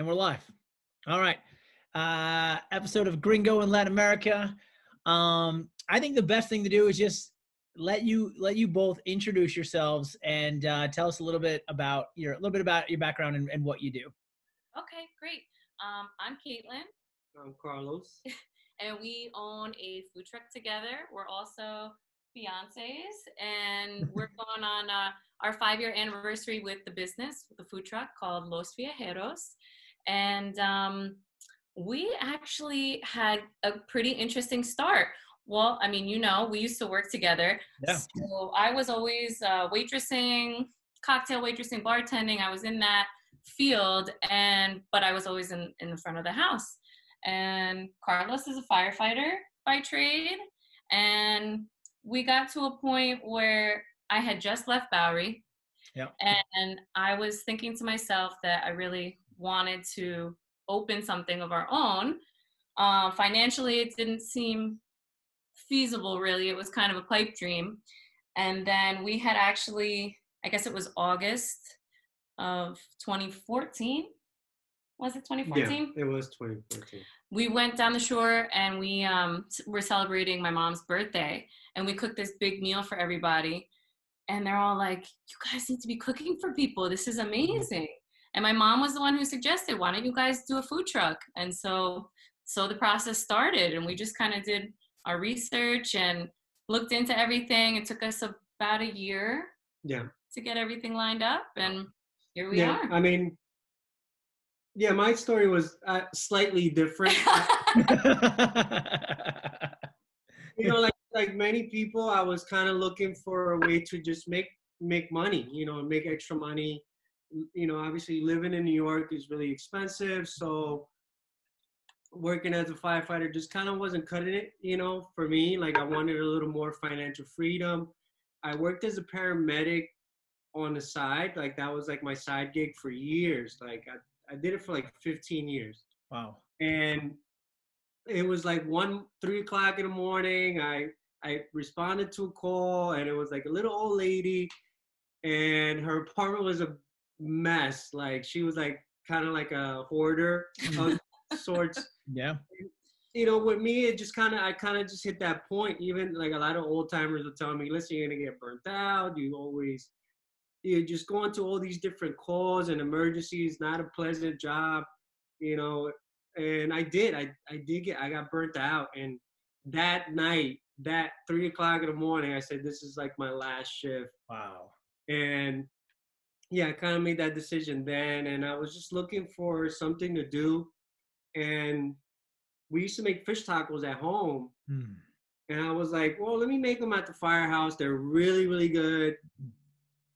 And we're live. All right. Episode of Gringo in Latin America. I think the best thing to do is just let you both introduce yourselves and tell us a little bit about your background and what you do. Okay, great. I'm Caitlyn. I'm Carlos. And we own a food truck together. We're also fiancés, and we're going on our 5-year anniversary with the business, with the food truck called Los Viajeros. And we actually had a pretty interesting start. Well, I mean, we used to work together. Yeah. So I was always waitressing, cocktail waitressing, bartending. I was in that field, but I was always in the front of the house. And Carlos is a firefighter by trade. And we got to a point where I had just left Bowery. Yeah. And I was thinking to myself that I really wanted to open something of our own. Financially, it didn't seem feasible, really. It was kind of a pipe dream. And then we had actually, I guess it was August of 2014. Was it 2014? Yeah, it was 2014. We went down the shore and we were celebrating my mom's birthday, and we cooked this big meal for everybody. And they're all like, "You guys need to be cooking for people. This is amazing." And my mom was the one who suggested, "Why don't you guys do a food truck?" And so the process started, and we just kind of did our research and looked into everything. It took us about a year to get everything lined up, and here we are. I mean, my story was slightly different. Like many people, I was kind of looking for a way to just make money, make extra money. Obviously living in New York is really expensive. So working as a firefighter just kind of wasn't cutting it, for me. Like I wanted a little more financial freedom. I worked as a paramedic on the side. Like that was like my side gig for years. Like I did it for like 15 years. Wow. And it was like 3 o'clock in the morning. I responded to a call, and it was like a little old lady, and her apartment was a mess. Like she was like kind of like a hoarder of sorts. Yeah. With me, I kind of just hit that point. Even like a lot of old timers will tell me, "Listen, you're gonna get burnt out. You just go into all these different calls and emergencies. Not a pleasant job, And I did. I got burnt out. And that night, that 3 o'clock in the morning, I said, "This is like my last shift." Wow. And I kind of made that decision then. And I was just looking for something to do. And we used to make fish tacos at home. And I was like, well, let me make them at the firehouse. They're really, really good.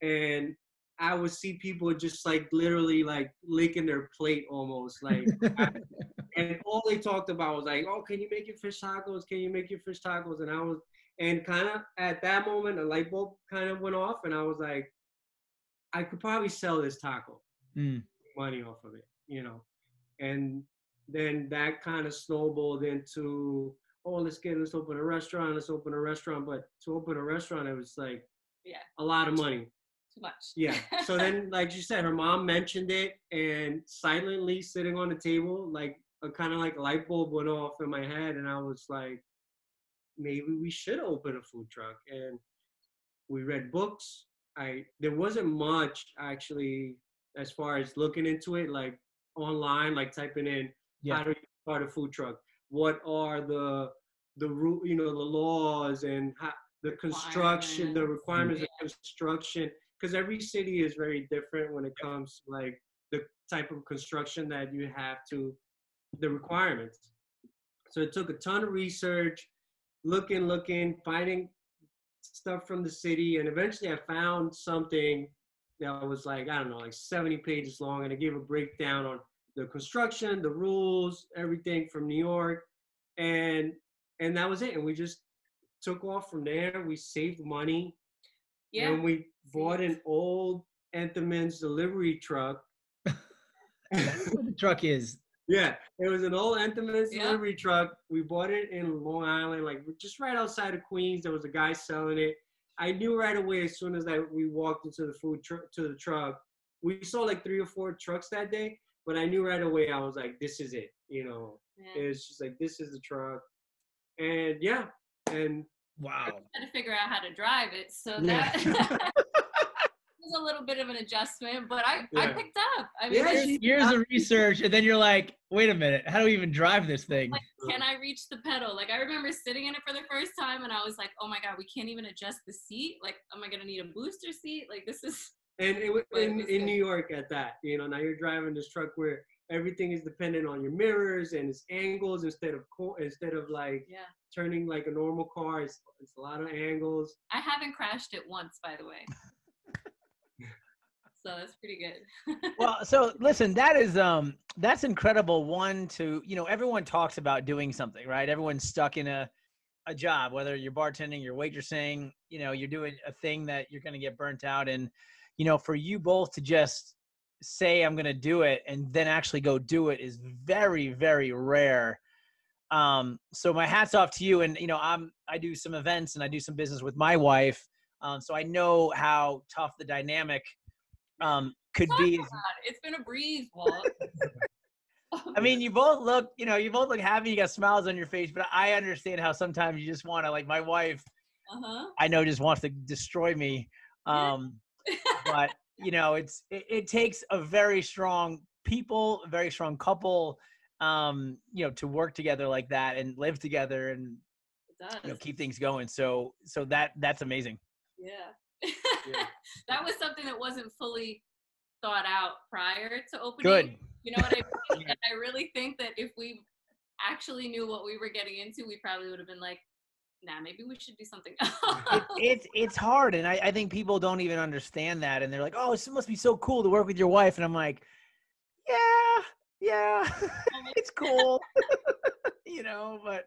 And I would see people just like literally like licking their plate almost. Like, and all they talked about was like, "Oh, can you make your fish tacos? Can you make your fish tacos?" And kind of at that moment, a light bulb kind of went off. And I was like, I could probably sell this taco, money off of it, And then that kind of snowballed into, "Oh, let's open a restaurant. But to open a restaurant, it was like a lot of money. Too much. Yeah. So then, like you said, her mom mentioned it, and silently sitting on the table, like a kind of like light bulb went off in my head. And I was like, maybe we should open a food truck. And we read books. There wasn't much actually as far as looking into it, like online, like typing in how to start a food truck. What are the laws and the construction, the requirements of construction, because every city is very different when it comes to like the type of construction that you have to, the requirements. So it took a ton of research, looking, finding stuff from the city, and eventually I found something that was like, I don't know, like 70 pages long, and it gave a breakdown on the construction, the rules, everything from New York, and that was it. And we just took off from there. We saved money, and we bought an old Entenmann's delivery truck. That's what the truck is. Yeah, it was an old Entenmann's delivery truck. We bought it in Long Island, like just right outside of Queens. There was a guy selling it. I knew right away as soon as we walked into the truck. We saw like 3 or 4 trucks that day, but I knew right away, I was like, this is it, you know. Yeah. It's just like, this is the truck. And yeah, and Wow. I had to figure out how to drive it, so Yeah. that was a little bit of an adjustment, but I Yeah. picked up. I mean, Yeah, Years of research, and then you're like, wait a minute, how do we even drive this thing? like, can I reach the pedal? Like, I remember sitting in it for the first time, and I was like, oh my God, we can't even adjust the seat. Like, am I gonna need a booster seat? Like, this is. And it was But it was in good. New York at that, you know, now you're driving this truck where everything is dependent on your mirrors and it's angles instead of like Yeah. turning like a normal car. It's a lot of angles. I haven't crashed it once, by the way. So that's pretty good. Well, so listen, that's incredible. One, to, you know, everyone talks about doing something, right? Everyone's stuck in a job, whether you're bartending, you're waitressing, you know, you're doing a thing that you're going to get burnt out. And, you know, for you both to just say, I'm going to do it, and then actually go do it is very, very rare. So my hat's off to you. And, you know, I do some events and I do some business with my wife. So I know how tough the dynamic could be. It's been a breeze, Walt. I mean, you both look happy. You got smiles on your face, but I understand how sometimes you just want to, like my wife, I know, just wants to destroy me. But you know, it takes a very strong a very strong couple, you know, to work together like that and live together and, you know, keep things going. So that's amazing. Yeah. That was something that wasn't fully thought out prior to opening. Good. You know what I mean? And I really think that if we actually knew what we were getting into, we probably would have been like, nah, maybe we should do something else. It's hard. And I think people don't even understand that. And they're like, oh, this must be so cool to work with your wife. And I'm like, yeah, it's cool. You know, but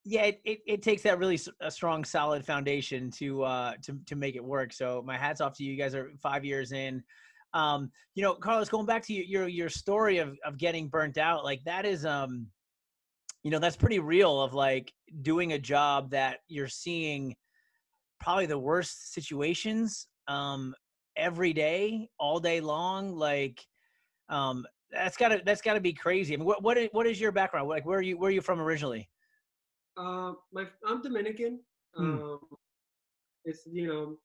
yeah, it takes that really a strong, solid foundation to make it work. So my hat's off to you. You guys are 5 years in. You know, Carlos, going back to your story of getting burnt out, like that is, you know, that's pretty real, of like doing a job that you're seeing probably the worst situations, every day, all day long. Like, that's gotta be crazy. I mean, what is your background? Like, where are you from originally? I'm Dominican. It's, you know,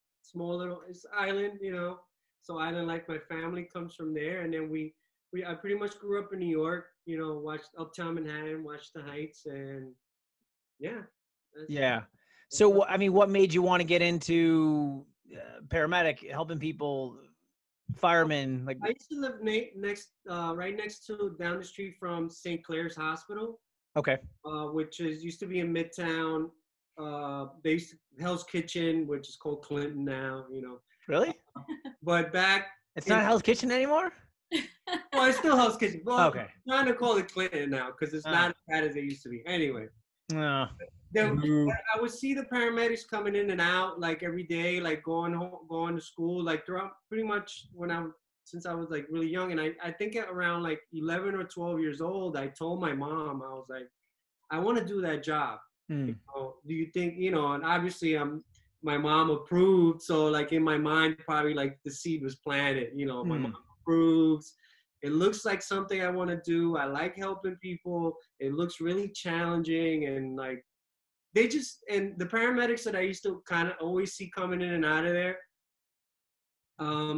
it's island, you know. So island, like my family comes from there, and then I pretty much grew up in New York. You know, watched Uptown Manhattan, watched the Heights, and yeah. Yeah. So I mean, what made you want to get into paramedic, helping people, firemen? Like, I used to live right next to, down the street from St. Clair's Hospital. Okay. Which used to be in Midtown. They used to, Hell's Kitchen, which is called Clinton now, you know. Really? But back, it's not Hell's Kitchen anymore? Well, it's still Hell's Kitchen. Well, okay. I'm trying to call it Clinton now because it's not as bad as it used to be. Anyway. No. I would see the paramedics coming in and out like every day, like going to school, like throughout pretty much since I was like really young. And I think at around like 11 or 12 years old, I told my mom, I was like, I want to do that job. You know, do you think, you know, and obviously my mom approved. So like in my mind, probably like the seed was planted, you know, my mom approves. It looks like something I want to do. I like helping people. It looks really challenging. And like, and the paramedics that I used to kind of always see coming in and out of there,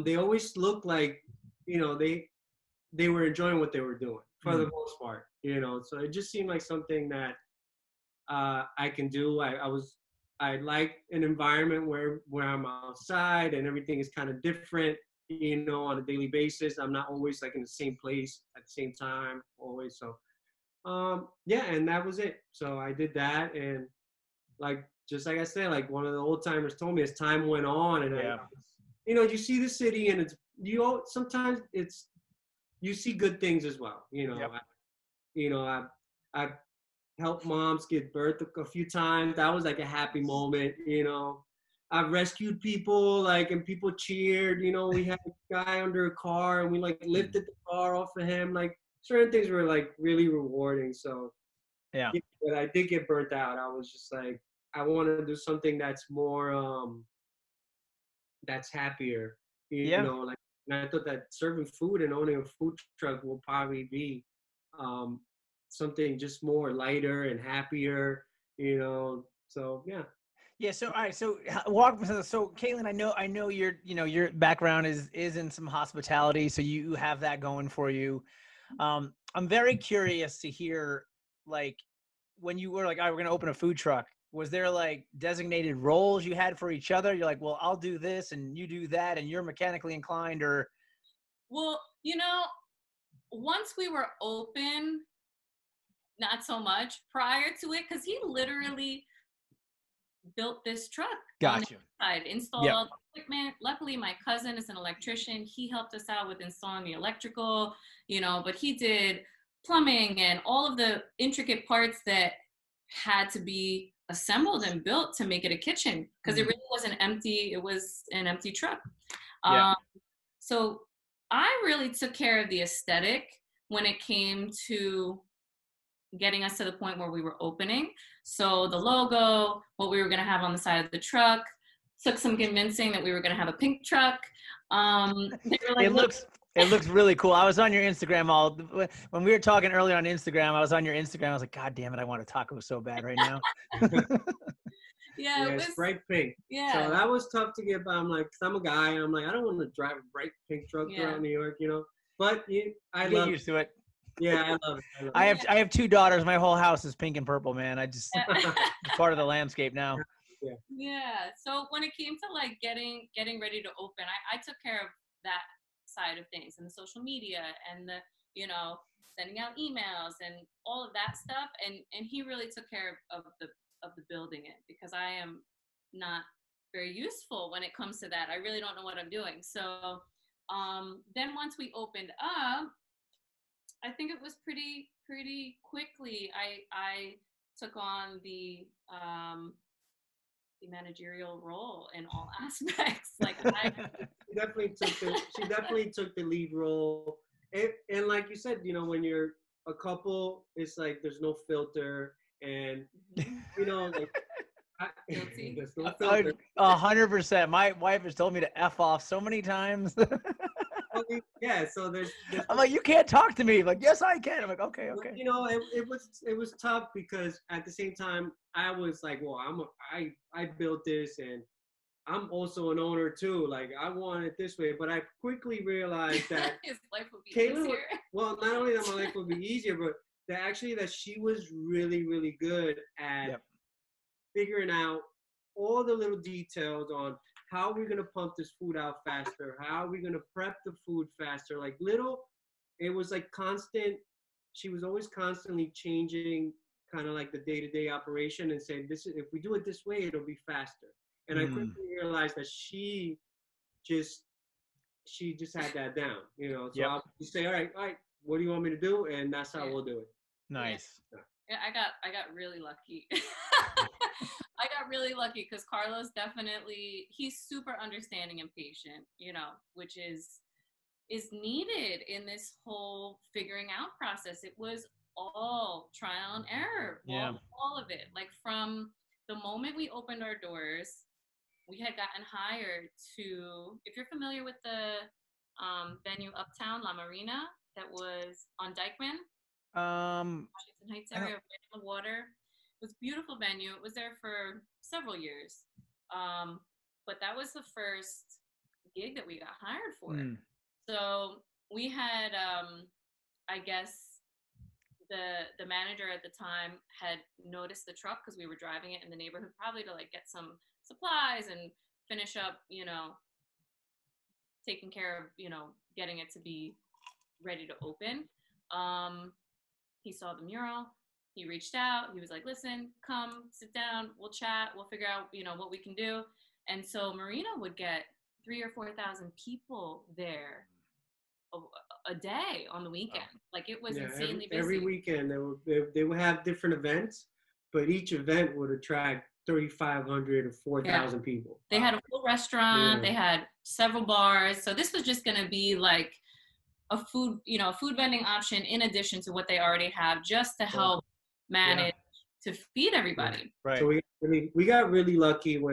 they always looked like, you know, they were enjoying what they were doing for the most part, you know. So it just seemed like something that I can do. I like an environment where I'm outside and everything is kind of different, you know, on a daily basis. I'm not always like in the same place at the same time always. So yeah, and that was it. So I did that, and like, just like I said, like one of the old timers told me, as time went on, and you know, you see the city, and sometimes you see good things as well. You know, I've helped moms give birth a few times. That was like a happy moment. You know, I've rescued people, like, and people cheered. You know, we had a guy under a car, and we like lifted the car off of him. Like, certain things were like really rewarding. So yeah, but I did get burnt out. I was just like, I want to do something that's more, that's happier, you know, like And I thought that serving food and owning a food truck will probably be something just more lighter and happier, you know. So yeah. Yeah. So, all right. So walk. So Caitlyn, I know your background is in some hospitality. So you have that going for you. I'm very curious to hear, like, when you were like, all right, we're going to open a food truck, was there like designated roles you had for each other? You're like, well, I'll do this and you do that and you're mechanically inclined, or? Well, you know, once we were open, not so much prior to it, because he literally built this truck on the Gotcha. side, installed all the equipment. Luckily, my cousin is an electrician. He helped us out with installing the electrical, you know, but he did plumbing and all of the intricate parts that had to be assembled and built to make it a kitchen, because it really wasn't empty. It was an empty truck. So I really took care of the aesthetic when it came to getting us to the point where we were opening. So the logo, what we were going to have on the side of the truck, took some convincing that we were going to have a pink truck. They were like, it looks really cool. I was on your Instagram when we were talking earlier on Instagram. I was on your Instagram. I was like, God damn it, I want a taco so bad right now. Yeah, it's bright pink. Yeah. So that was tough to get by. I'm like, cause I'm a guy, and I'm like, I don't want to drive a bright pink truck throughout New York, you know. But I get used to it. Yeah, I love it. I have 2 daughters. My whole house is pink and purple, man. It's part of the landscape now. Yeah. So when it came to like getting ready to open, I took care of that side of things, and the social media and the, you know, sending out emails and all of that stuff. And he really took care of the building it, because I am not very useful when it comes to that. I really don't know what I'm doing. So then once we opened up, I think it was pretty quickly I took on the managerial role in all aspects. Like she definitely took the lead role. And like you said, you know, when you're a couple, it's like there's no filter, and you know, like there's no filter. 100%. My wife has told me to F off so many times. Yeah, so there's I'm like, you can't talk to me. Like, yes, I can. I'm like, okay. You know, it was tough, because at the same time I was like, well, I built this, and I'm also an owner too. Like, I want it this way, but I quickly realized that his life would be Caitlyn easier. Well, not only that my life would be easier, but that she was really, really good at figuring out all the little details on how we're going to pump this food out faster, how are we going to prep the food faster. Like it was like constant. She was always constantly changing kind of like the day-to-day operation and saying, if we do it this way, it'll be faster. And I quickly realized that she just had that down, you know. So I'll just say, all right, what do you want me to do? And that's how we'll do it. Nice. Yeah, I got really lucky. I got really lucky, because Carlos he's super understanding and patient, you know, which is needed in this whole figuring out process. It was all trial and error, all of it. Like, from the moment we opened our doors, we had gotten hired to, if you're familiar with the venue Uptown La Marina that was on Dykeman, Washington Heights area, right on the water. It was a beautiful venue. It was there for several years. But that was the first gig that we got hired for. So we had, I guess, the manager at the time had noticed the truck, because we were driving it in the neighborhood, probably to like get some supplies and finish up, you know, taking care of, you know, getting it to be ready to open. He saw the mural. He reached out. He was like, listen, come sit down. We'll chat. We'll figure out, you know, what we can do. And so Marina would get 3,000 or 4,000 people there a day on the weekend. Like, it was insanely busy. Every weekend they would have different events, but each event would attract 3,500 or 4,000 people. They had a full restaurant. They had several bars. So this was just going to be like a food vending option in addition to what they already have, just to help manage to feed everybody. Right. So we got really lucky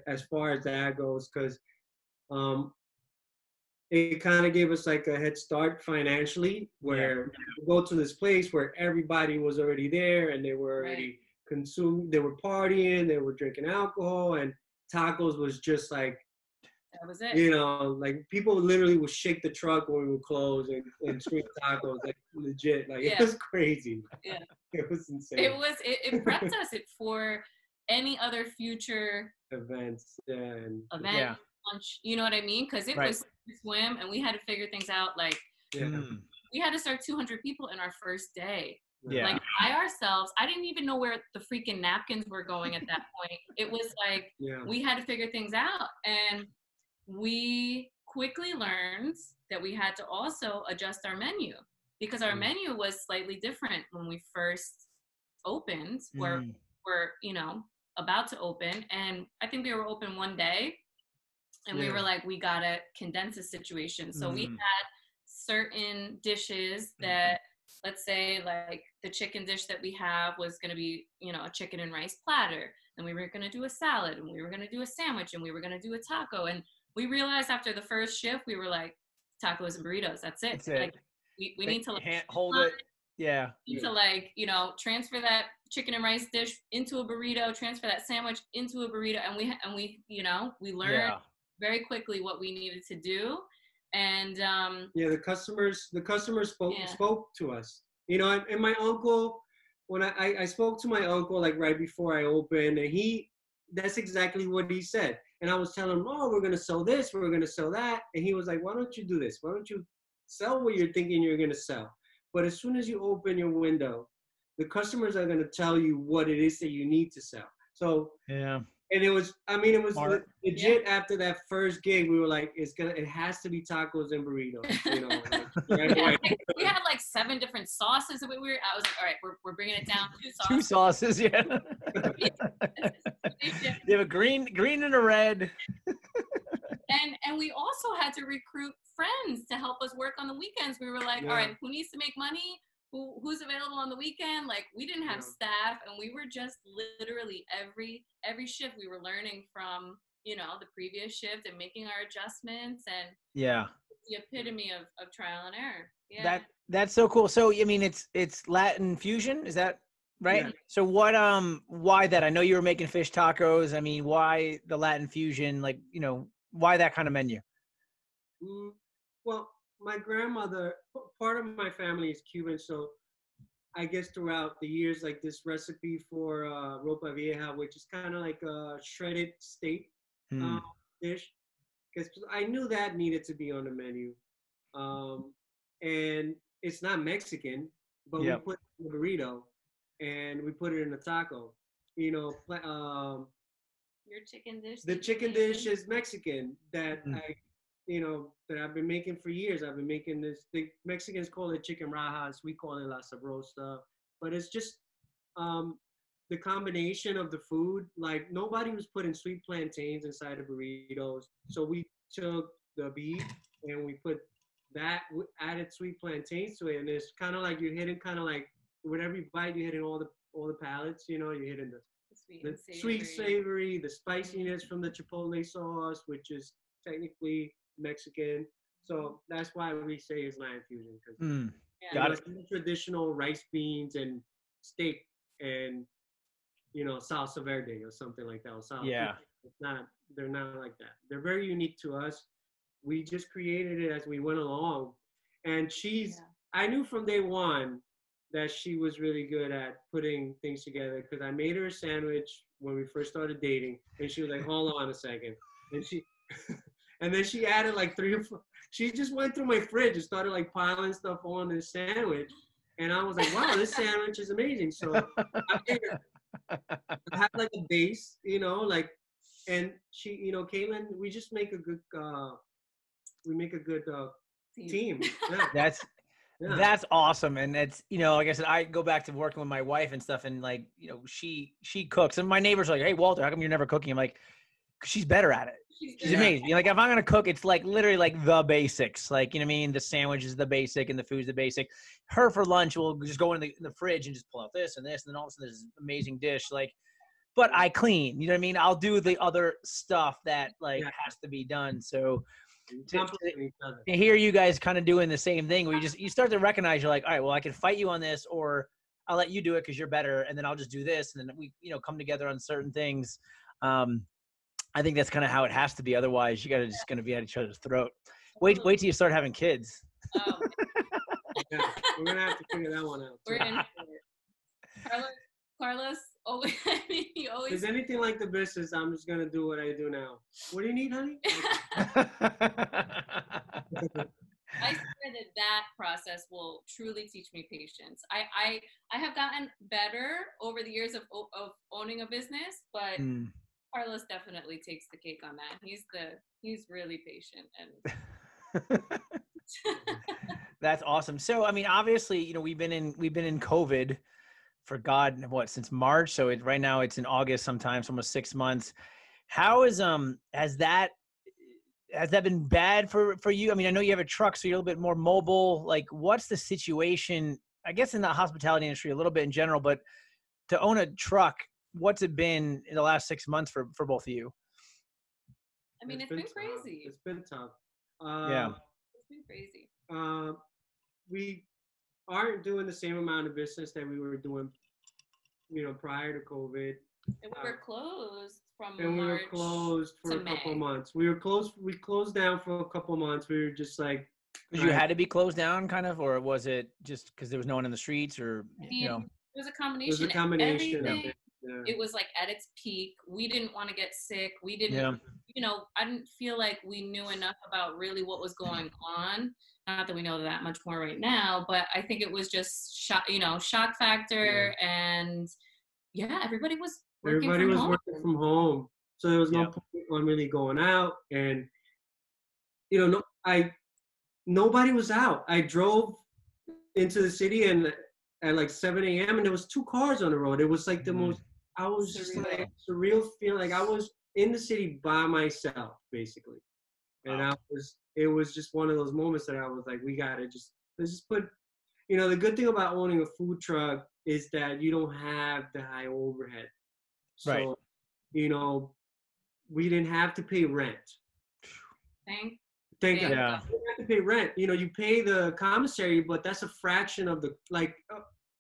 as far as that goes, because it kind of gave us like a head start financially, where we go to this place where everybody was already there and they were already consuming, they were partying, they were drinking alcohol, and tacos was just like, that was it. you know, like people literally would shake the truck when we would close and scream tacos, like legit, like it was crazy. Yeah, it was insane. It prepped us for any other future events, lunch. You know what I mean? Because it was swim, and we had to figure things out. Like we had to serve 200 people in our first day. Yeah. Like by ourselves. I didn't even know where the freaking napkins were going at that point. It was like we had to figure things out, and we quickly learned that we had to also adjust our menu, because our menu was slightly different when we first opened. We're you know, about to open, and I think we were open one day, and we were like, we gotta condense the situation. So we had certain dishes that, let's say like the chicken dish that we have was going to be, you know, a chicken and rice platter, and we were going to do a salad, and we were going to do a sandwich, and we were going to do a taco. And we realized after the first shift, we were like, tacos and burritos, that's it. Like we need to like hold it. Yeah. We need to like, you know, transfer that chicken and rice dish into a burrito, transfer that sandwich into a burrito, and we you know, we learned very quickly what we needed to do. And the customers spoke to us, you know. And my uncle, when I spoke to my uncle like right before I opened, and that's exactly what he said. And I was telling him, oh, we're gonna sell this, we're gonna sell that, and he was like, why don't you do this? Why don't you sell what you're thinking you're gonna sell? But as soon as you open your window, the customers are gonna tell you what it is that you need to sell. So and it was Smart. Legit. After that first gig, we were like, it has to be tacos and burritos, you know. Like, we had like 7 different sauces that I was like, all right, we're bringing it down. 2 sauces, yeah. You have a green and a red. And we also had to recruit friends to help us work on the weekends. We were like, all right, who needs to make money? Who's available on the weekend? Like, we didn't have staff, and we were just literally every shift we were learning from, you know, the previous shift and making our adjustments, and the epitome of trial and error. Yeah. That's so cool. So I mean, it's Latin fusion, is that right? Yeah. So what why that? I know you were making fish tacos. I mean, why the Latin fusion? Like, you know, why that kind of menu? Well, my grandmother, part of my family is Cuban, so I guess throughout the years, like this recipe for ropa vieja, which is kind of like a shredded steak dish, because I knew that needed to be on the menu. And it's not Mexican, but we put it in a burrito, and we put it in a taco. You know, your chicken dish. The chicken dish is Mexican that that I've been making for years. I've been making this. The Mexicans call it chicken rajas. We call it la sabrosa. But it's just the combination of the food. Like, nobody was putting sweet plantains inside of burritos. So we took the beef and we put that, added sweet plantains to it. And it's kind of like you're hitting kind of like with every bite, you're hitting all the palates. You know, you're hitting the sweet, savory, the spiciness from the chipotle sauce, which is technically Mexican. So that's why we say it's Latin fusion, because it's traditional rice, beans, and steak, and salsa verde or something like that. It's not. They're not like that. They're very unique to us. We just created it as we went along, and I knew from day one that she was really good at putting things together, because I made her a sandwich when we first started dating, and she was like, "Hold on a second," and and then she added like 3 or 4. She just went through my fridge and started like piling stuff on this sandwich. And I was like, wow, this sandwich is amazing. So I have like a base, and she, Caitlyn, we just make a good, team. Yeah. That's awesome. And it's, like I said, I go back to working with my wife and stuff, and like, she cooks, and my neighbors are like, hey, Walter, how come you're never cooking? I'm like, she's better at it. She's amazing. Like, if I'm going to cook, it's like literally like the basics. Like, you know what I mean? The sandwich is the basic and the food's the basic. Her for lunch will just go in the fridge and just pull out this and this, and then all of a sudden this amazing dish. Like, but I clean, you know what I mean? I'll do the other stuff that has to be done. So We to, complement each other. to hear you guys kind of doing the same thing where you start to recognize you're like, all right, well, I can fight you on this, or I'll let you do it because you're better, and then I'll just do this, and then we come together on certain things. I think that's kind of how it has to be. Otherwise, you got to just going to be at each other's throat. Wait till you start having kids. Oh, Yeah, we're gonna have to figure that one out. we're in Carlos. Oh, I mean, he If always. there's anything like the business, I'm just gonna do what I do now. What do you need, honey? I swear that process will truly teach me patience. I have gotten better over the years of owning a business, but Carlos definitely takes the cake on that. He's really patient and. That's awesome. So, I mean, obviously, we've been in COVID for God, since March. So right now it's in August, sometimes almost 6 months. How is, has that been bad for you? I mean, I know you have a truck, so you're a little bit more mobile. Like, what's the situation, I guess, in the hospitality industry a little bit in general, but to own a truck, what's it been in the last 6 months for both of you? I mean, it's been crazy. It's been tough. Yeah. It's been crazy. We aren't doing the same amount of business that we were doing, prior to COVID. And we were closed from and March. We were closed for a couple May. months. We closed down for a couple months. We were just like. Because you had to be closed down, kind of, or was it just because there was no one in the streets, or It was a combination. It was a combination. Everything, it was like at its peak. We didn't want to get sick. We didn't. I didn't feel like we knew enough about really what was going on. Not that we know that much more right now, but I think it was just shock factor, and everybody was working from home, so there was no point on really going out, and nobody was out. I drove into the city and at like 7 a.m. and there was 2 cars on the road. It was like the most. I was just like surreal feeling, like I was in the city by myself, basically. And it was just one of those moments that I was like, let's just put, the good thing about owning a food truck is that you don't have the high overhead. So, we didn't have to pay rent. Thank God. Yeah. You don't have to pay rent. You pay the commissary, but that's a fraction of the, like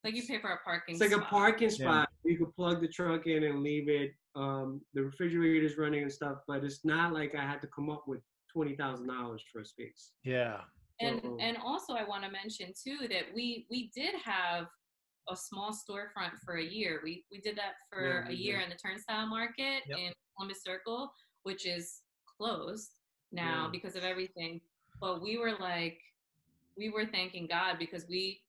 you pay for a parking spot. It's like a parking spot. Yeah. You could plug the truck in and leave it. The refrigerator's running and stuff, but it's not like I had to come up with $20,000 for a space. Yeah. And also I want to mention too that we did have a small storefront for a year. We did that for a year in the Turnstile Market in Columbus Circle, which is closed now because of everything. But we were thanking God because we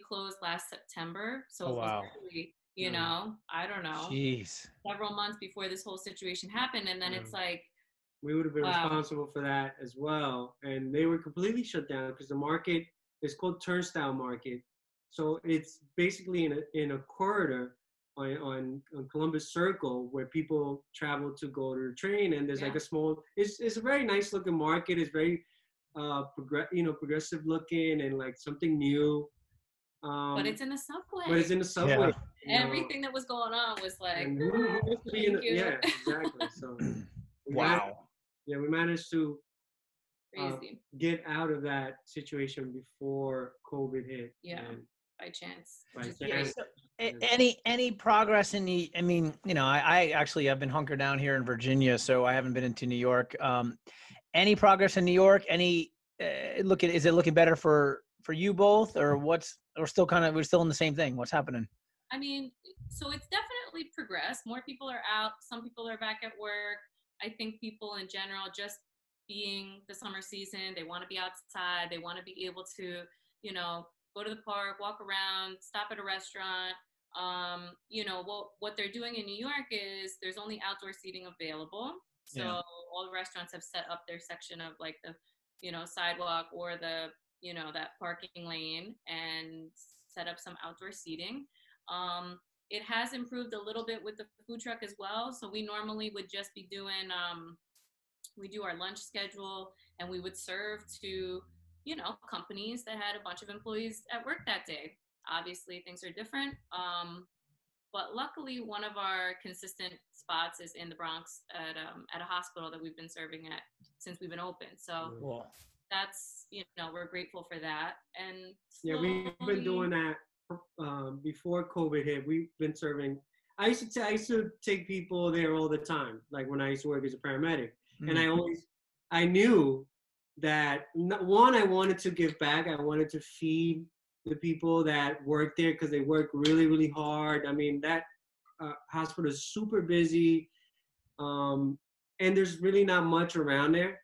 closed last September. So it was really, I don't know, several months before this whole situation happened. And then it's like, we would have been responsible for that as well. And they were completely shut down because the market is called Turnstile Market. So it's basically in a corridor on Columbus Circle where people travel to go to the train. And there's like a small, it's a very nice looking market. It's very, progressive looking and like something new. But it's in the subway. Yeah. Everything that was going on was like, yeah, exactly. So we managed to get out of that situation before COVID hit. Yeah, by chance. So, any progress in the? I mean, I actually have been hunkered down here in Virginia, so I haven't been into New York. Any progress in New York? Is it looking better for you both, or we're still in the same thing? What's happening? I mean, so it's definitely progressed. More people are out. Some people are back at work. I think people in general, just being the summer season, they want to be outside. They want to be able to, go to the park, walk around, stop at a restaurant. What they're doing in New York is there's only outdoor seating available. So all the restaurants have set up their section of like the, sidewalk or the, that parking lane and set up some outdoor seating. It has improved a little bit with the food truck as well. So we normally would just be doing, we do our lunch schedule and we would serve to, companies that had a bunch of employees at work that day. Obviously things are different. But luckily, one of our consistent spots is in the Bronx at a hospital that we've been serving at since we've been open. So Cool. that's, we're grateful for that. And Yeah, we've been doing that before COVID hit. We've been serving. I used to take people there all the time, like when I used to work as a paramedic, and I knew that one, I wanted to give back. I wanted to feed the people that work there because they work really, really hard. I mean, that hospital is super busy, and there's really not much around there.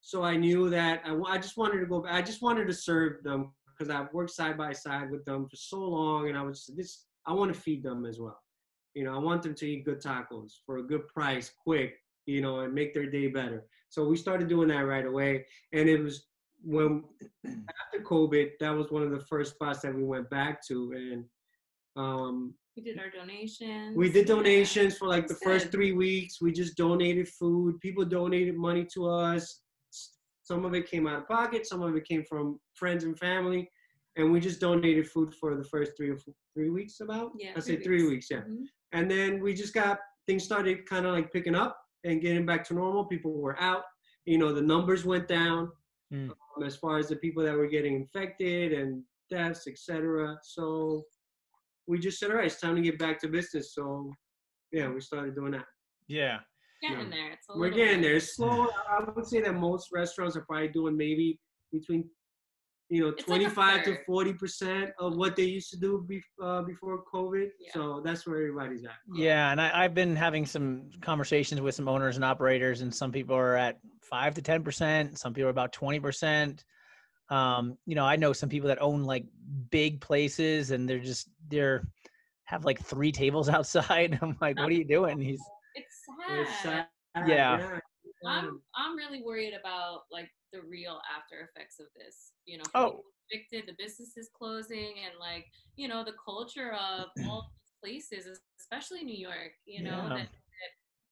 So I knew that I just wanted to go. I just wanted to serve them because I've worked side by side with them for so long, and I was just I want to feed them as well. I want them to eat good tacos for a good price, quick, and make their day better. So we started doing that right away, and it was when after COVID, that was one of the first spots that we went back to, and we did our donations. We did donations for like the first 3 weeks. We just donated food. People donated money to us. Some of it came out of pocket. Some of it came from friends and family. And we just donated food for the first 3 weeks about? Yeah. I say 3 weeks, yeah. Mm-hmm. And then we just things started kind of like picking up and getting back to normal. People were out. The numbers went down as far as the people that were getting infected and deaths, etc. So we just said, all right, it's time to get back to business. So, yeah, we started doing that. Yeah. Getting there. We're getting there. It's slow. I would say that most restaurants are probably doing maybe between, 25 to 40% of what they used to do before COVID. Yeah. So that's where everybody's at. Yeah, and I've been having some conversations with some owners and operators, and some people are at 5 to 10%. Some people are about 20%. I know some people that own like big places, and they're have like 3 tables outside. I'm like, what are you doing? It's sad. Yeah. I'm really worried about like the real after effects of this. People evicted, the business is closing, and like, the culture of all these places, especially New York, that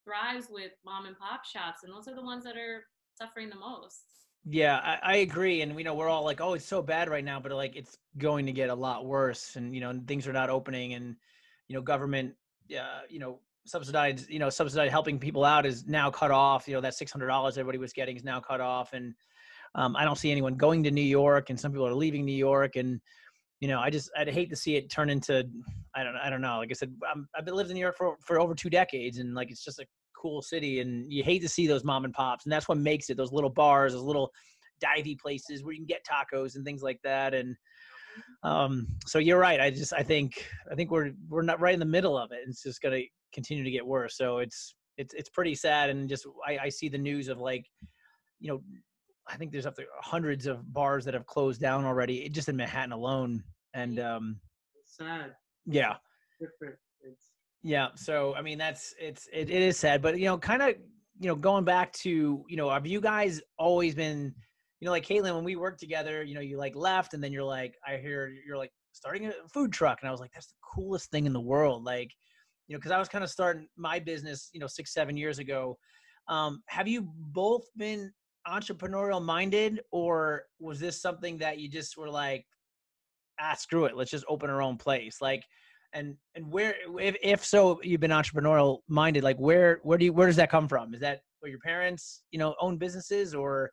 thrives with mom and pop shops, and those are the ones that are suffering the most. Yeah, I agree. And, we're all like, oh, it's so bad right now, but like, it's going to get a lot worse, and, things are not opening, and, government, subsidized helping people out is now cut off. That $600 everybody was getting is now cut off. And I don't see anyone going to New York, and some people are leaving New York. And, I'd hate to see it turn into, I don't know. Like I said, I've been living in New York for over 2 decades, and like, it's just a cool city, and you hate to see those mom and pops, and that's what makes it, those little bars, those little divey places where you can get tacos and things like that. And so you're right. I think we're not right in the middle of it. It's just going to continue to get worse. So it's pretty sad. And just I see the news of like, I think there's up to hundreds of bars that have closed down already, just in Manhattan alone. And it's sad. Yeah. Different. Yeah. So, I mean, it is sad, but, kind of, going back to, have you guys always been, like Caitlyn, when we worked together, you like left, and then you're like, I hear you're like starting a food truck. And I was like, that's the coolest thing in the world. Like, cause I was kind of starting my business, 6-7 years ago. Have you both been entrepreneurial minded, or was this something that you just were like, screw it, let's just open our own place? Like, and where, if so, you've been entrepreneurial minded, like where does that come from? Is that where your parents, own businesses, or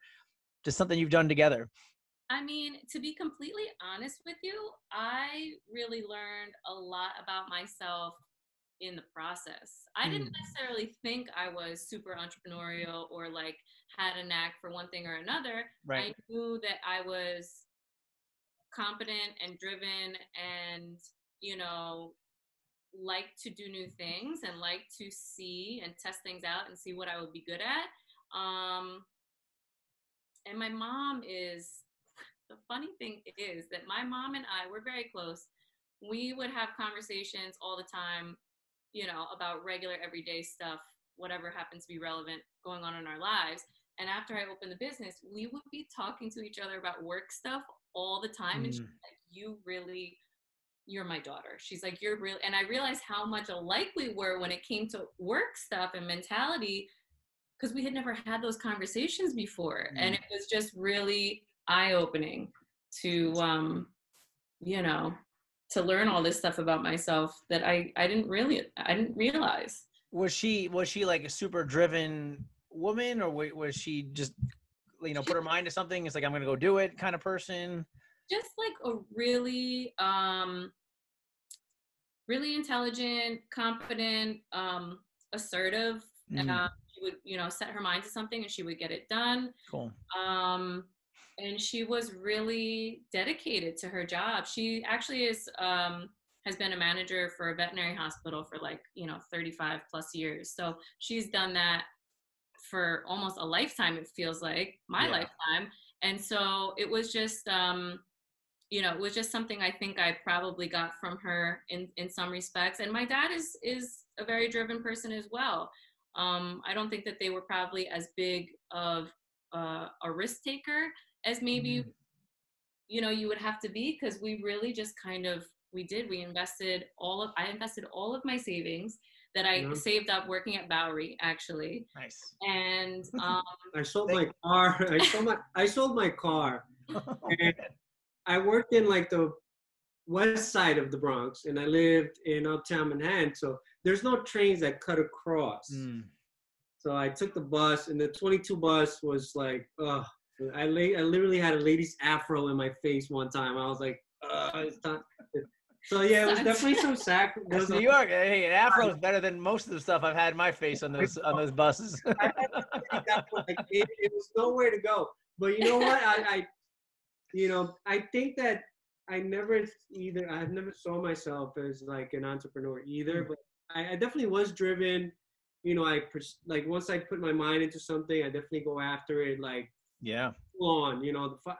just something you've done together? I mean, to be completely honest with you, I really learned a lot about myself in the process. I didn't necessarily think I was super entrepreneurial or like had a knack for one thing or another. Right. I knew that I was competent and driven and, like to do new things and like to see and test things out and see what I would be good at. And my mom the funny thing is that my mom and I were very close. We would have conversations all the time, about regular everyday stuff, whatever happens to be relevant going on in our lives. And after I opened the business, we would be talking to each other about work stuff all the time. And she's like, you're my daughter. She's like, you're real. And I realized how much alike we were when it came to work stuff and mentality, because we had never had those conversations before. And it was just really eye-opening to, to learn all this stuff about myself that I didn't realize. Was she like a super driven woman, or was she just, put her mind to something? It's like, I'm going to go do it kind of person? Just like a really, really intelligent, competent, assertive. She would, set her mind to something and she would get it done. Cool. And she was really dedicated to her job. She actually has been a manager for a veterinary hospital for 35 plus years. So she's done that for almost a lifetime, it feels like, my lifetime. And so it was just, it was just something I think I probably got from her in some respects. And my dad is a very driven person as well. I don't think that they were probably as big of a risk taker as maybe, you would have to be, because we really just I invested all of my savings that I saved up working at Bowery, actually. Nice. And I sold my car. I sold my car. And I worked in like the west side of the Bronx, and I lived in uptown Manhattan. So there's no trains that cut across. So I took the bus, and the 22 bus was like, I literally had a lady's afro in my face one time. I was like, it's time. So yeah, it was definitely some sacrifice. That's New York. Hey, an afro is better than most of the stuff I've had in my face on those buses. It was nowhere to go. But you know what? I think that I've never saw myself as like an entrepreneur either. But I definitely was driven. Once I put my mind into something, I definitely go after it. Like, full on.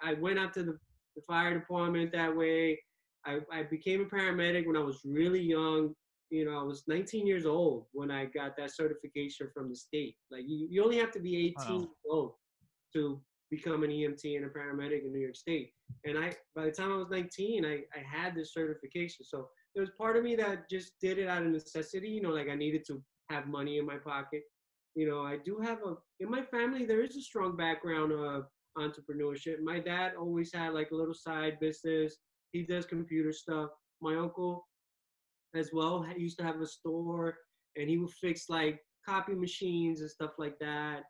I went out to the fire department that way. I became a paramedic when I was really young. I was 19 years old when I got that certification from the state. Like, you only have to be 18 years old to become an EMT and a paramedic in New York State. And by the time I was 19, I had this certification. So there was part of me that just did it out of necessity. Like, I needed to have money in my pocket. I do have in my family, there is a strong background of entrepreneurship. My dad always had like a little side business. He does computer stuff. My uncle as well used to have a store, and he would fix like copy machines and stuff like that.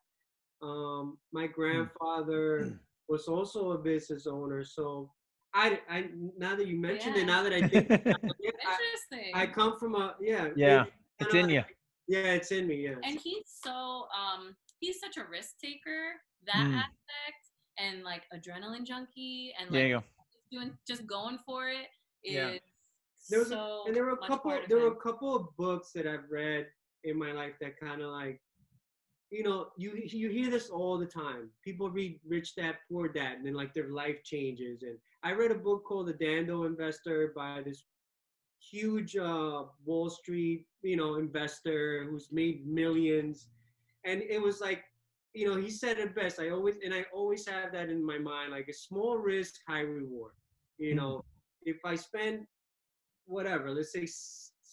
My grandfather was also a business owner. So I now that you mentioned it, now that I think interesting. I come from it's in you. Yeah, it's in me. Yeah. And he's such a risk taker, that aspect, and like adrenaline junkie, and like just going for it is there were a couple of books that I've read in my life that kind of like, you hear this all the time. People read Rich Dad Poor Dad, and then like their life changes. And I read a book called The Dando Investor by this huge Wall Street investor who's made millions. And it was like, he said it best. I always have that in my mind, like a small risk, high reward. If I spend whatever, let's say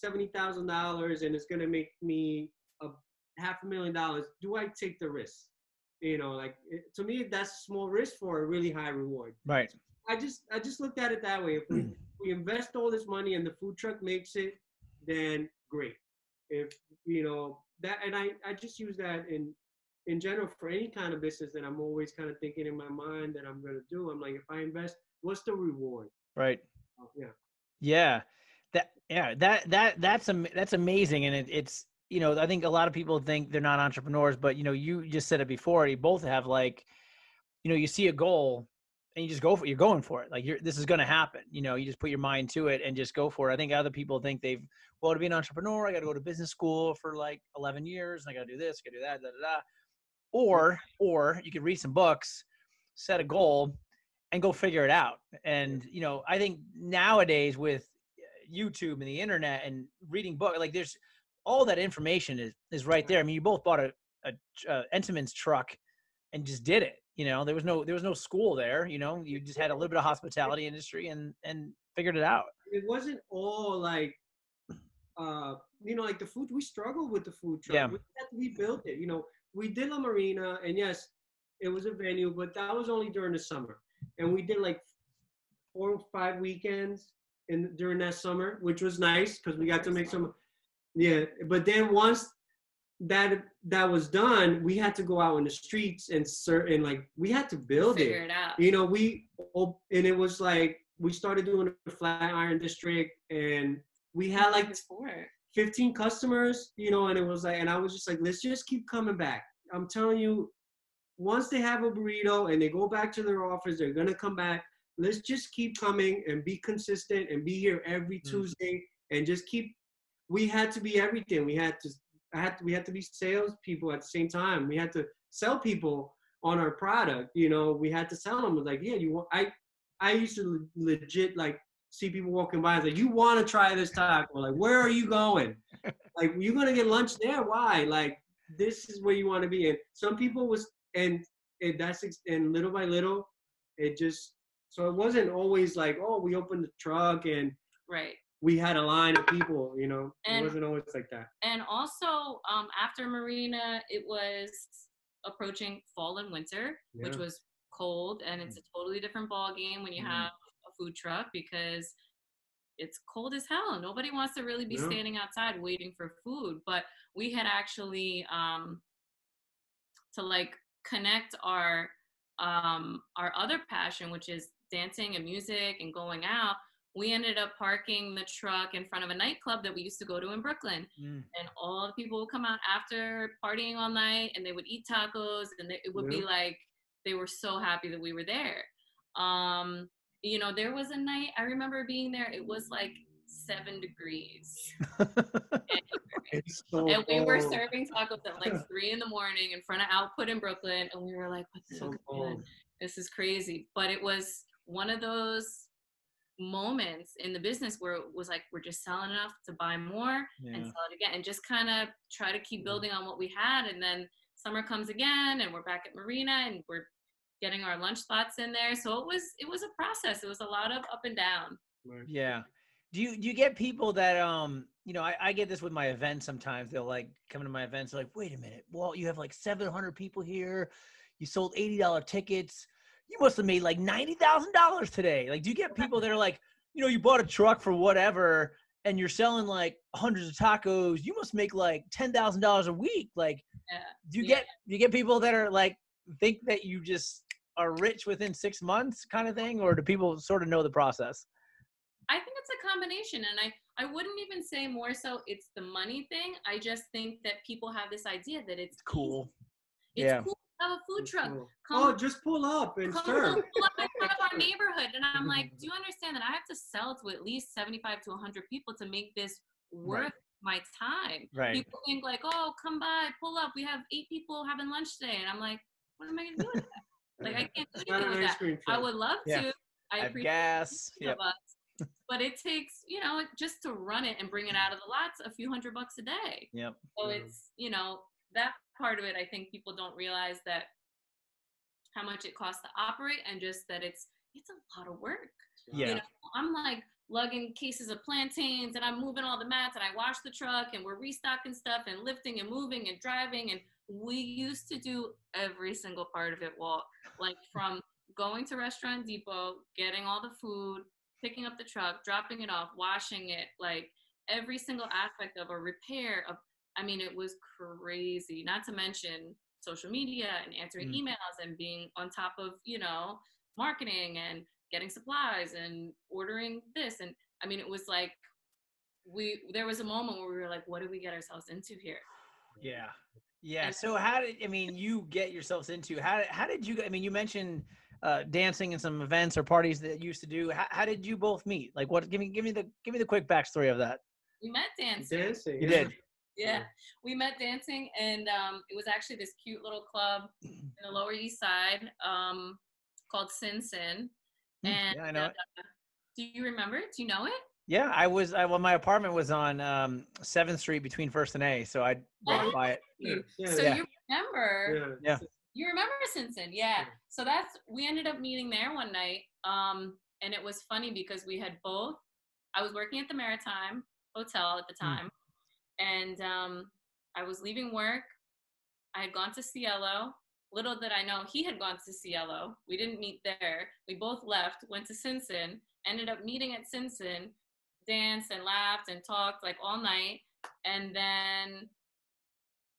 $70,000, and it's gonna make me $500,000, do I take the risk? To me, that's a small risk for a really high reward. Right. I just looked at it that way. If we invest all this money and the food truck makes it, then great. If that, and I just use that in general for any kind of business that I'm always kind of thinking in my mind that I'm going to do. I'm like, if I invest, what's the reward? Right. Yeah. That's amazing. And it's, I think a lot of people think they're not entrepreneurs, but you just said it before, you both have like, you see a goal and you just go for it. You're going for it. Like this is going to happen. You just put your mind to it and just go for it. I think other people think to be an entrepreneur, I got to go to business school for like 11 years. And I got to do this, got to do that, Or you could read some books, set a goal, and go figure it out. And, I think nowadays with YouTube and the internet and reading books, like there's all that information is right there. I mean, you both bought a Entenmann's truck and just did it. There was no school there. You just had a little bit of hospitality industry and figured it out. It wasn't all like, like the food. We struggled with the food truck. Yeah. We built it. We did La Marina, and yes, it was a venue, but that was only during the summer. And we did like 4 or 5 weekends during that summer, which was nice because we got to make some. Yeah, but then once that was done, we had to go out in the streets and like we had to build Figure it out. You know, and it was like we started doing a Flatiron district, and we had like 15 customers, you know, and it was like, and I was just like, let's just keep coming back. I'm telling you, once they have a burrito and they go back to their office, they're gonna come back. Let's just keep coming and be consistent and be here every Tuesday and just keep. We had to be everything. We had to be salespeople at the same time. We had to sell people on our product. You know, we had to sell them. Like, yeah, I used to legit like see people walking by and like, you want to try this taco? Like, where are you going? Like, you're gonna get lunch there? Why? Like, this is where you want to be. And some people and little by little, it just. So it wasn't always like, oh, we opened the truck and we had a line of people, you know. It wasn't always like that. And also, after Marina, it was approaching fall and winter, which was cold, and it's a totally different ball game when you have a food truck because it's cold as hell. Nobody wants to really be standing outside waiting for food. But we had actually to like connect our other passion, which is dancing and music and going out. We ended up parking the truck in front of a nightclub that we used to go to in Brooklyn. And all the people would come out after partying all night and they would eat tacos and it would be like, they were so happy that we were there. You know, there was a night, I remember being there, it was like 7 degrees. And we were serving tacos at like 3 a.m. in front of Output in Brooklyn. And we were like, what the fuck, man? This is crazy. But it was one of those moments in the business where it was like, we're just selling enough to buy more and sell it again and just kind of try to keep building on what we had. And then summer comes again and we're back at Marina and we're getting our lunch spots in there. So it was a process. It was a lot of up and down. Yeah. Do you get people that, you know, I get this with my events sometimes. They'll like come to my events like, wait a minute, Walt, you have like 700 people here. You sold $80 tickets. You must have made like $90,000 today. Like, do you get people that are like, you know, you bought a truck for whatever and you're selling like hundreds of tacos. You must make like $10,000 a week. Like, do you get people that are like, think that you just are rich within 6 months kind of thing? Or do people sort of know the process? I think it's a combination. And I wouldn't even say more so it's the money thing. I just think that people have this idea that it's cool. Easy. It's cool to have a food truck. Cool. Just pull up and serve. Pull up in front of our neighborhood. And I'm like, do you understand that I have to sell to at least 75 to 100 people to make this worth my time? People think like, oh, come by, pull up. We have 8 people having lunch today. And I'm like, what am I going to do with that? Like, I can't do anything with that. I would love to. I appreciate gas. But it takes, you know, just to run it and bring it out of the lots, a few $100 a day. So it's, you know, that part of it, I think people don't realize that how much it costs to operate and just that it's a lot of work. You know, I'm like lugging cases of plantains and I'm moving all the mats and I wash the truck and we're restocking stuff and lifting and moving and driving. And we used to do every single part of it, Walt, like from going to Restaurant Depot, getting all the food, picking up the truck, dropping it off, washing it, like every single aspect of a repair of, I mean, it was crazy, not to mention social media and answering emails and being on top of, you know, marketing and getting supplies and ordering this. And I mean, it was like, there was a moment where we were like, what did we get ourselves into here? Yeah. So you get yourselves into, how did you, I mean, you mentioned dancing and some events or parties that you used to do. How did you both meet? Like what, give me the quick backstory of that. We met dancing. You did? Yeah, we met dancing, and it was actually this cute little club in the Lower East Side called Sin Sin. And I know it. Do you remember it? Do you know it? Yeah, well, my apartment was on 7th Street between 1st and A, so I'd walk by it. So you remember? Yeah. You remember Sin Sin? Yeah. So we ended up meeting there one night, and it was funny because we had both. I was working at the Maritime Hotel at the time. And I was leaving work. I had gone to Cielo Little did I know he had gone to Cielo. We didn't meet there. We both left, went to Sinson, ended up meeting at Sinson, danced and laughed and talked like all night. And then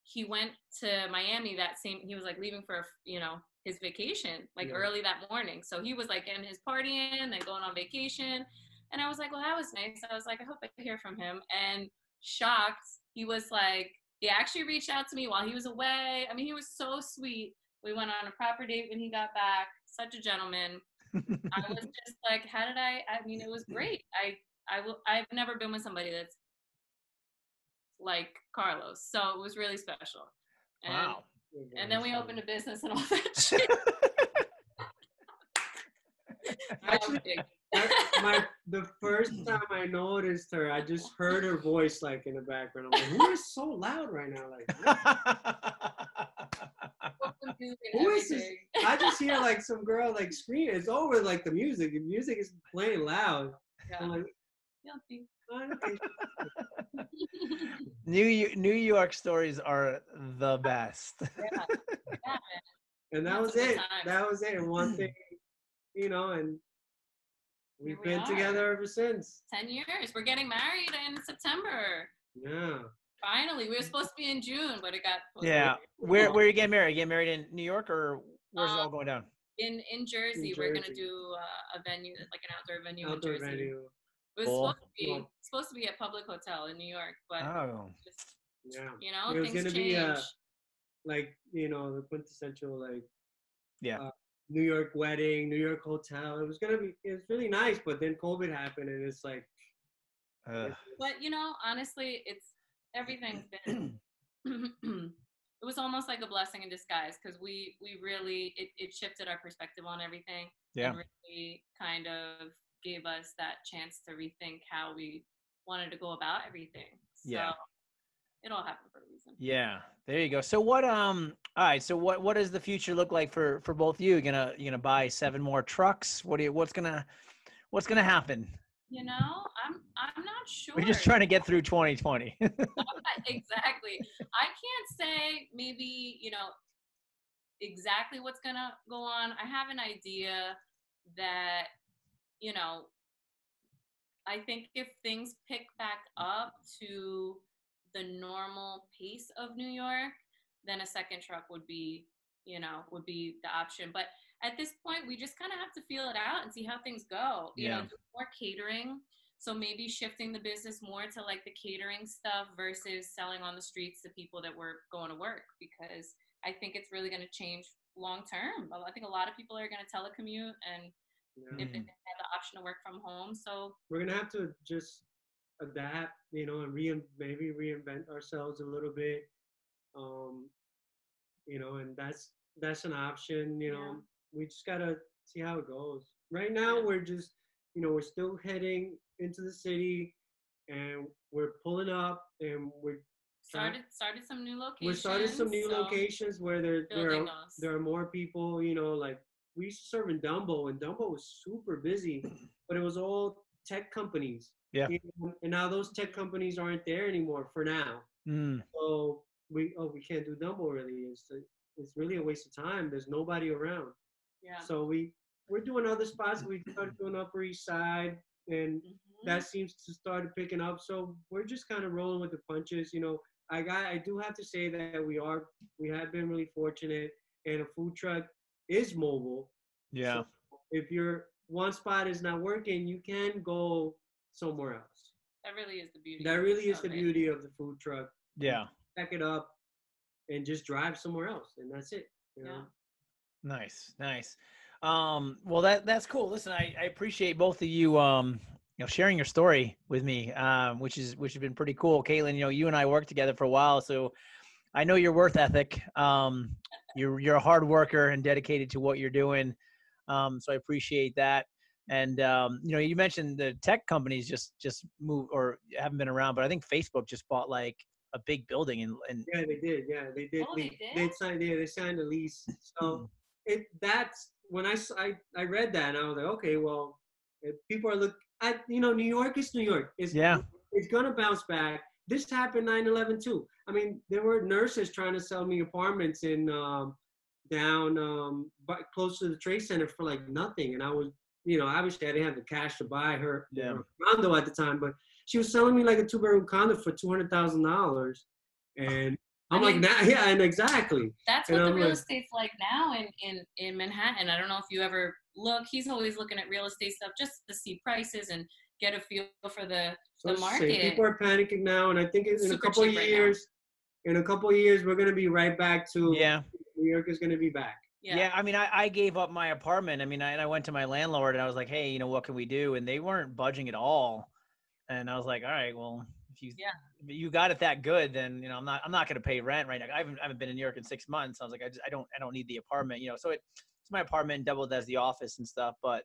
he went to Miami he was like leaving for, you know, his vacation, like early that morning. So he was like getting his partying and going on vacation. And I was like, well, that was nice. I was like, I hope I hear from him. And shocked, he was like, he actually reached out to me while he was away. I mean, he was so sweet. We went on a proper date when he got back. Such a gentleman. I was just like, I mean, it was great. I've never been with somebody that's like Carlos. So it was really special. And, wow. And then we opened a business and all that shit. Actually, the first time I noticed her, I just heard her voice like in the background. I'm like, who is so loud right now? Like, who is this? I just hear like some girl like scream. It's over like the music. The music is playing loud. Yeah. I'm like, New York stories are the best. Yeah. And that was it. That was it. And one thing, you know, and we've been together ever since. 10 years. We're getting married in September. Yeah. Finally. We were supposed to be in June, but it got postponed. Yeah. Where are you getting married? You getting married in New York, or where's it all going down? In Jersey. We're going to do a venue, like an outdoor venue in Jersey. Venue. It was supposed to be a public hotel in New York, but just, you know, it was things gonna change. Be like, you know, the quintessential like New York wedding, New York hotel. It was really nice, but then COVID happened, and it's like. But you know, honestly, everything's been. It was almost like a blessing in disguise, because we really it shifted our perspective on everything. Yeah. And really kind of gave us that chance to rethink how we wanted to go about everything. So it all happened for a reason. Yeah. There you go. So all right. So what does the future look like for both of you? You gonna buy 7 more trucks? What's gonna happen? You know, I'm not sure. We're just trying to get through 2020. Exactly. I can't say maybe, you know, exactly what's gonna go on. I have an idea that, you know, I think if things pick back up to the normal pace of New York, then a second truck would be the option. But at this point, we just kind of have to feel it out and see how things go. You know, do more catering. So maybe shifting the business more to like the catering stuff versus selling on the streets to people that were going to work, because I think it's really going to change long term. I think a lot of people are going to telecommute, and if they have the option to work from home. So we're going to have to just adapt, you know, and maybe reinvent ourselves a little bit. You know, and that's an option, you know. We just got to see how it goes. Right now, we're just, you know, we're still heading into the city, and we're pulling up, and we're started some new locations. We started some new locations where there are more people, you know, like we used to serve in Dumbo, and Dumbo was super busy, but it was all tech companies. Yeah. You know, and now those tech companies aren't there anymore for now. So we can't do Dumbo really. It's really a waste of time. There's nobody around. Yeah. So we're doing other spots. We started doing Upper East Side, and that seems to start picking up. So we're just kind of rolling with the punches. You know, I do have to say that we have been really fortunate, and a food truck is mobile. Yeah. So if your one spot is not working, you can go somewhere else. That really is the beauty. That really is the beauty of the food truck. Yeah. Pack it up and just drive somewhere else, and that's it. You know? Nice. Well, that's cool. Listen, I appreciate both of you, you know, sharing your story with me, which has been pretty cool. Caitlyn, you know, you and I worked together for a while, so I know your work ethic. You're a hard worker and dedicated to what you're doing. So I appreciate that. And, you know, you mentioned the tech companies just moved or haven't been around, but I think Facebook just bought like a big building and yeah, they did. Yeah, they did. Oh, They signed a lease. So that's when I read that, and I was like, okay, well, if people are you know, New York is New York. It's gonna bounce back. This happened 9/11 too. I mean, there were nurses trying to sell me apartments in down, but close to the Trade Center for like nothing. And I was, obviously I didn't have the cash to buy her condo at the time, but she was selling me like a 2-bedroom condo for $200,000. And I'm like, nah, yeah, and exactly. That's what the real estate's like now in Manhattan. I don't know if you ever look. He's always looking at real estate stuff just to see prices and get a feel for the market. People are panicking now, and I think in a couple of years, we're gonna be right back to New York is gonna be back. Yeah, I mean, I gave up my apartment. I mean, I went to my landlord and I was like, hey, what can we do? And they weren't budging at all. And I was like, all right, well, if you got it that good, then I'm not going to pay rent right now. I haven't been in New York in 6 months. I was like, I don't need the apartment, So it's my apartment and doubled as the office and stuff. But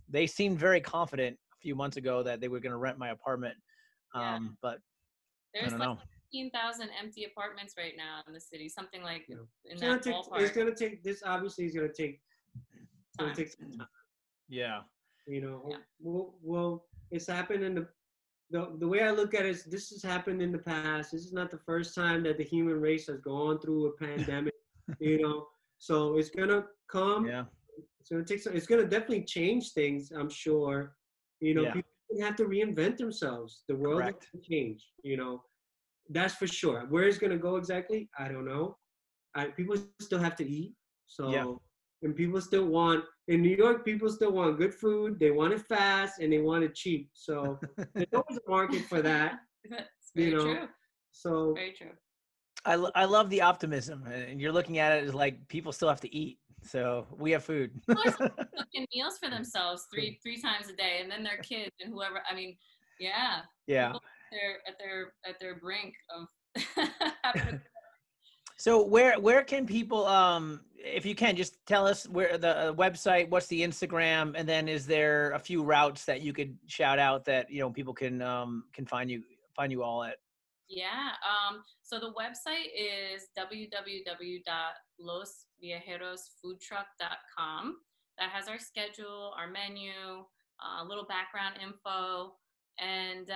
they seemed very confident a few months ago that they were going to rent my apartment. But there's I don't know. 15,000 empty apartments right now in the city, something like in that ballpark. It's going to take this. Obviously, it's going to take some time. Yeah. Well, it's happened in the way I look at it is this has happened in the past. This is not the first time that the human race has gone through a pandemic, So it's gonna come. Yeah. It's gonna take some. It's gonna definitely change things. I'm sure. People have to reinvent themselves. The world has to change. That's for sure. Where it's gonna go exactly, I don't know. People still have to eat. So and people still want. In New York, people still want good food. They want it fast and they want it cheap. So there's always a market for that. That's very true. So very true. I love the optimism, and you're looking at it as like people still have to eat. So we have food. People are cooking meals for themselves three times a day, and then their kids and whoever. I mean, yeah. They're at their brink of having a So where can people, if you can, just tell us where the website, what's the Instagram, and then is there a few routes that you could shout out that people can find you all at? Yeah. So the website is www.losviajerosfoodtruck.com. That has our schedule, our menu, a little background info, and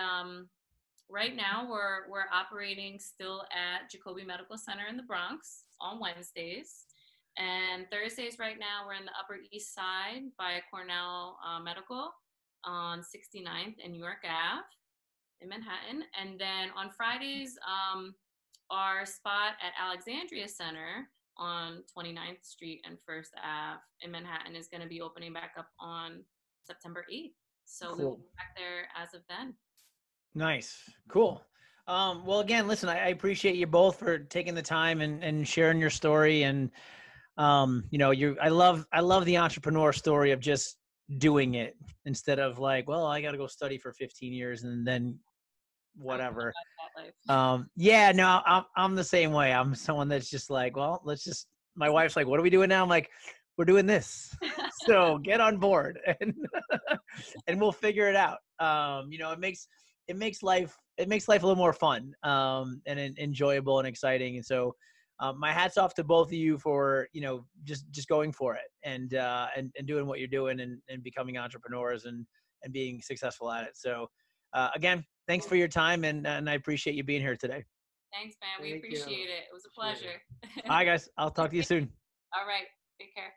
right now we're operating still at Jacoby Medical Center in the Bronx on Wednesdays, and Thursdays right now we're in the Upper East Side by Cornell Medical on 69th and New York Ave in Manhattan. And then on Fridays, our spot at Alexandria Center on 29th Street and First Ave in Manhattan is going to be opening back up on September 8th. So cool. We will be back there as of then. Nice. Cool. Well, again, listen, I appreciate you both for taking the time and sharing your story. And, I love the entrepreneur story of just doing it instead of like, well, I got to go study for 15 years and then whatever. I'm the same way. I'm someone that's just like, well, my wife's like, what are we doing now? I'm like, we're doing this. So get on board and we'll figure it out. It makes life a little more fun and enjoyable and exciting. And so my hat's off to both of you for, just going for it and doing what you're doing and becoming entrepreneurs and being successful at it. So again, thanks for your time and I appreciate you being here today. Thanks, man. We appreciate it. It was a pleasure. All right, guys. I'll talk to you soon. All right. Take care.